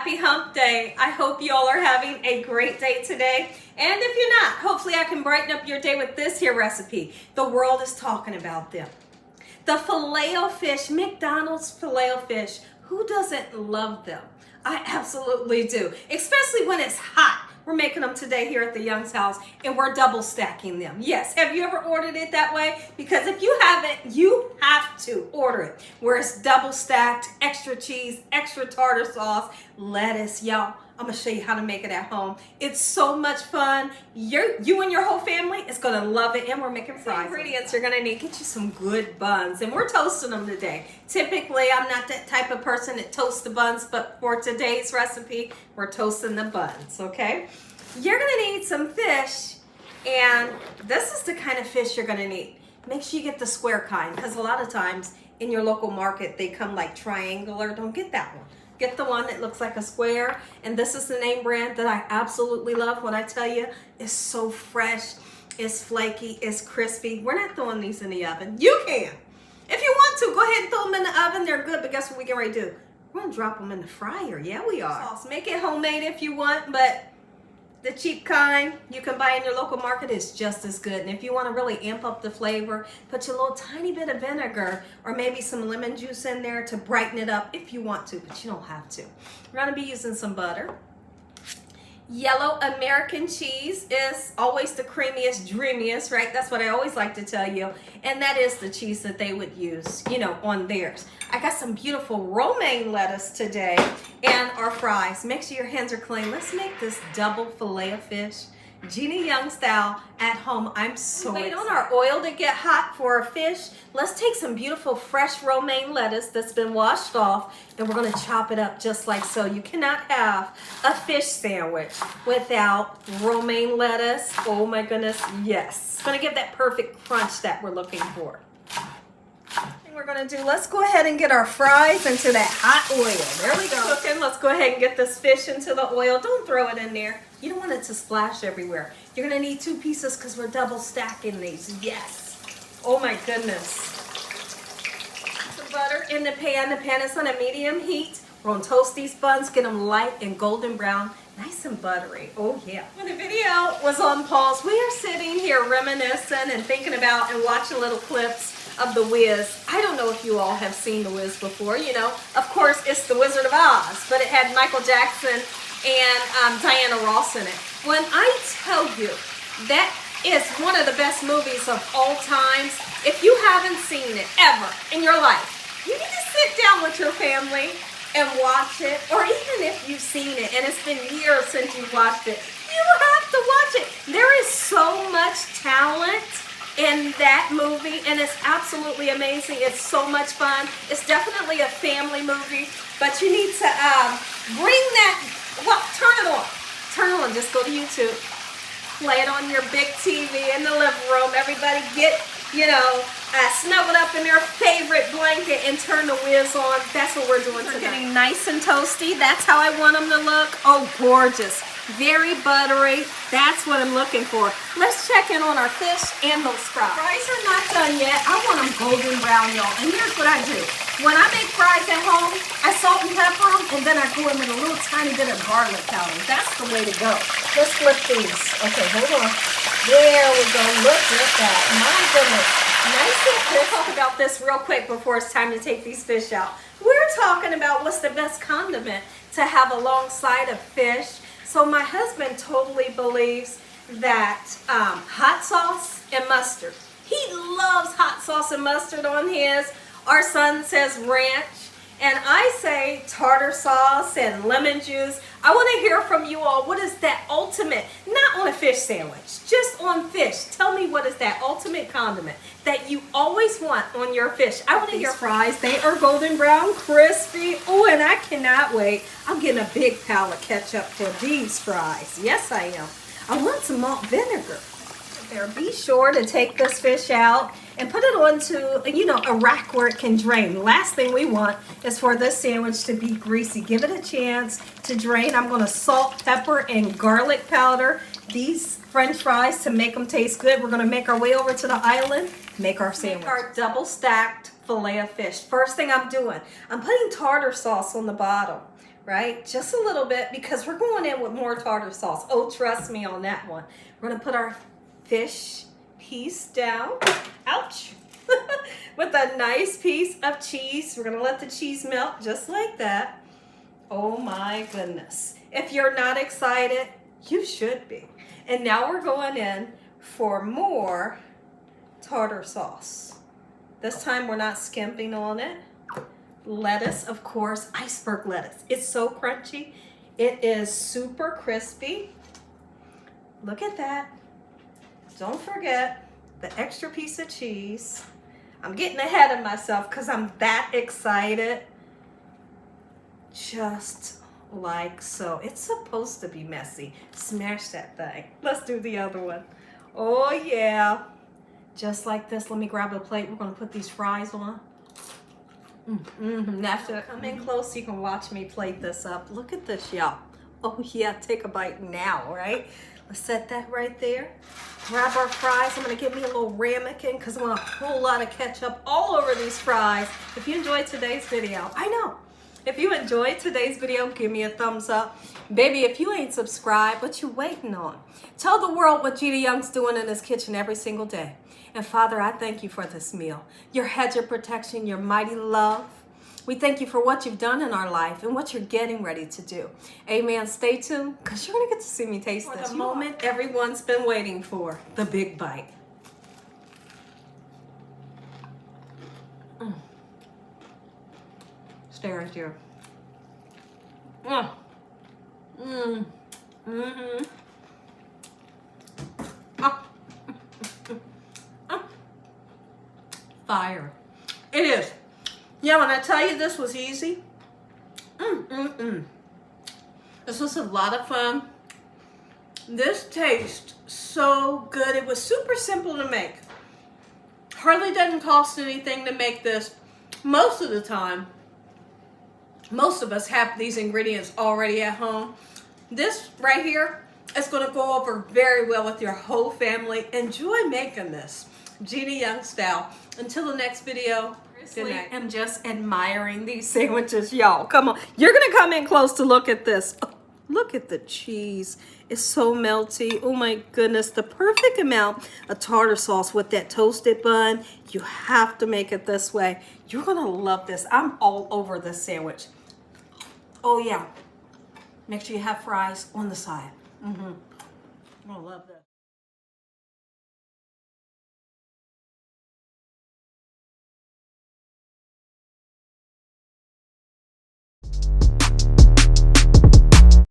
Happy Hump Day. I hope you all are having a great day today. And if you're not, hopefully I can brighten up your day with this here recipe. The world is talking about them. The Filet-O-Fish, McDonald's Filet-O-Fish. Who doesn't love them? I absolutely do, especially when it's hot. We're making them today here at the Young's house, and we're double stacking them. Yes, have you ever ordered it that way? Because if you haven't, you have to order it. Where it's double stacked, extra cheese, extra tartar sauce, lettuce, y'all. I'm gonna show you how to make it at home. It's so much fun. You and your whole family is gonna love it, and we're making fries. Ingredients you're gonna need: get you some good buns, and we're toasting them today. Typically, I'm not that type of person that toasts the buns, but for today's recipe, we're toasting the buns, okay? You're gonna need some fish, and this is the kind of fish you're gonna need. Make sure you get the square kind, because a lot of times in your local market, they come like triangular. Don't get that one. Get the one that looks like a square, and this is the name brand that I absolutely love. When I tell you, it's so fresh, it's flaky, it's crispy. We're not throwing these in the oven. You can. If you want to, go ahead and throw them in the oven. They're good, but guess what we get ready to do? We're gonna drop them in the fryer. Yeah, we are. Make it homemade if you want, but the cheap kind you can buy in your local market is just as good. And if you want to really amp up the flavor, put your little tiny bit of vinegar or maybe some lemon juice in there to brighten it up if you want to, but you don't have to. We're going to be using some butter. Yellow American cheese is always the creamiest, dreamiest, right? That's what I always like to tell you. And that is the cheese that they would use, you know, on theirs. I got some beautiful romaine lettuce today and our fries. Make sure your hands are clean. Let's make this double filet of fish, Gina Young style, at home. I'm so excited. Wait on our oil to get hot for our fish. Let's take some beautiful fresh romaine lettuce that's been washed off, and we're gonna chop it up just like so. You cannot have a fish sandwich without romaine lettuce. Oh my goodness, yes. It's gonna give that perfect crunch that we're looking for. We're gonna do, let's go ahead and get our fries into that hot oil. There we go. Cooking. Let's go ahead and get this fish into the oil. Don't throw it in there. You don't want it to splash everywhere. You're gonna need 2 pieces because we're double stacking these. Yes. Oh my goodness. Some butter in the pan. The pan is on a medium heat. We're gonna toast these buns, get them light and golden brown, nice and buttery. Oh yeah. When the video was on pause, we are sitting here reminiscing and thinking about and watching little clips of The Wiz. I don't know if you all have seen The Wiz before. You know, of course, it's The Wizard of Oz, but it had Michael Jackson and Diana Ross in it. When I tell you that is one of the best movies of all times, if you haven't seen it ever in your life, you need to sit down with your family and watch it, or even if you've seen it and it's been years since you watched it, you have to watch it. There is so much talent in that movie, and it's absolutely amazing. It's so much fun. It's definitely a family movie, but you need to bring that, well, turn it on. Turn it on. Just go to YouTube. Play it on your big TV in the living room. Everybody get, you know, snuggled up in their favorite blanket and turn The Wiz on. That's what we're doing today. Getting nice and toasty. That's how I want them to look. Oh, gorgeous. Very buttery. That's what I'm looking for. Let's check in on our fish and those fries. Fries are not done yet. I want them golden brown, y'all. And here's what I do. When I make fries at home, I salt and pepper them, and then I go in with a little tiny bit of garlic powder. That's the way to go. Let's flip these. Okay, hold on. There we go. Look at that. My goodness. Nice and crisp. We'll talk about this real quick before it's time to take these fish out. We're talking about what's the best condiment to have alongside of fish. So my husband totally believes that hot sauce and mustard. He loves hot sauce and mustard on his. Our son says ranch. And I say tartar sauce and lemon juice. I want to hear from you all. What is that ultimate, not on a fish sandwich, just on fish. Tell me, what is that ultimate condiment that you always want on your fish? I want to hear fries. They are golden brown, crispy. Oh, and I cannot wait. I'm getting a big pile of ketchup for these fries. Yes, I am. I want some malt vinegar. There, be sure to take this fish out and put it onto, you know, a rack where it can drain. Last thing we want is for this sandwich to be greasy. Give it a chance to drain. I'm going to salt, pepper, and garlic powder these French fries to make them taste good. We're going to make our way over to the island, make our sandwich. Make our double stacked filet of fish. First thing I'm doing, I'm putting tartar sauce on the bottom. right? Just a little bit, because we're going in with more tartar sauce. Oh, trust me on that one. We're gonna put our fish piece down. Ouch. With a nice piece of cheese. We're gonna let the cheese melt just like that. Oh my goodness. If you're not excited, you should be. And now we're going in for more tartar sauce. This time we're not skimping on it. Lettuce, of course, iceberg lettuce. It's so crunchy. It is super crispy. Look at that. Don't forget the extra piece of cheese. I'm getting ahead of myself because I'm that excited. Just like so. It's supposed to be messy. Smash that thing. Let's do the other one. Oh yeah. Just like this. Let me grab a plate. We're going to put these fries on. That's it. Come in close so you can watch me plate this up. Look at this, y'all. Oh yeah, take a bite now, right? Let's set that right there. Grab our fries. I'm going to get me a little ramekin because I want a whole lot of ketchup all over these fries. If you enjoyed today's video, I know. If you enjoyed today's video, give me a thumbs up. Baby, if you ain't subscribed, what you waiting on? Tell the world what Gina Young's doing in this kitchen every single day. And Father, I thank you for this meal. Your hedge of protection, your mighty love. We thank you for what you've done in our life and what you're getting ready to do. Amen. Stay tuned because you're going to get to see me taste this. For the moment everyone's been waiting for, the big bite. Stay right there. Fire. It is. Yeah, when I tell you this was easy, this was a lot of fun. This tastes so good. It was super simple to make. Hardly doesn't cost anything to make this. Most of the time, most of us have these ingredients already at home. This right here is going to go over very well with your whole family. Enjoy making this Gina Young style. Until the next video, I am just admiring these sandwiches, y'all. Come on. You're going to come in close to look at this. Oh, look at the cheese. It's so melty. Oh my goodness. The perfect amount of tartar sauce with that toasted bun. You have to make it this way. You're going to love this. I'm all over this sandwich. Oh yeah. Make sure you have fries on the side. I love this.